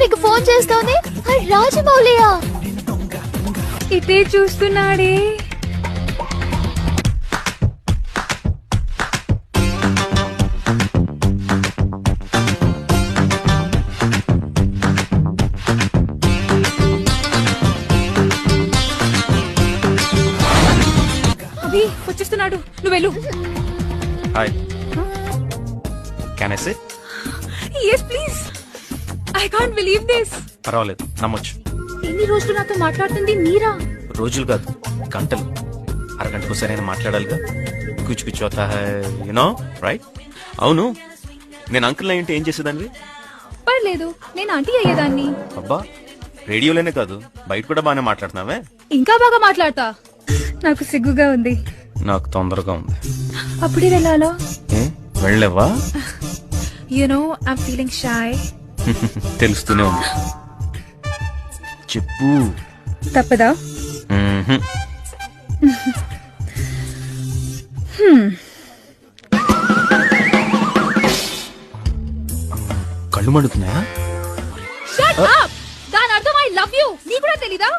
నీకు ఫోన్ చేస్తోంది? రాజమౌళియా? ఇటే చూస్తున్నాడే. అవి వచ్చేస్తున్నాడు, నువ్వు వెళ్ళు. Hi, can I SIT? yes please. I can't believe this. పర్వాలేదు, నమ్మొచ్చు. ఎన్ని రోజులు నాతో మాట్లాడుతుంది మీరా? రోజులు కాదు, గంటలు. అరగంటకు సరైన మాట్లాడాలిగా. కూర్చు కూర్చు అవుతా యునో రైట్. అవును, నేను అంకుల్ అయ్యింటే ఏం చేసేదాన్ని? పర్లేదు, నేను ఆంటీ అయ్యేదాన్ని. అబ్బా, రేడియోలోనే కాదు బయట కూడా బాగానే మాట్లాడుతున్నావే. ఇంకా బాగా మాట్లాడతా. నాకు సిగ్గుగా ఉంది. నాకు తొందరగా ఉంది. అప్పుడే వెళ్ళాలా? వెళ్ళలేవా? You know, I'm feeling shy. తెలుస్తూనే ఉంది. చెప్పు. తప్పదా? మ్మ్హ్మ్. కళ్ళు మండుతున్నాయా? Shut up! దాని అర్థం I love you. నీకు కూడా తెలీదా?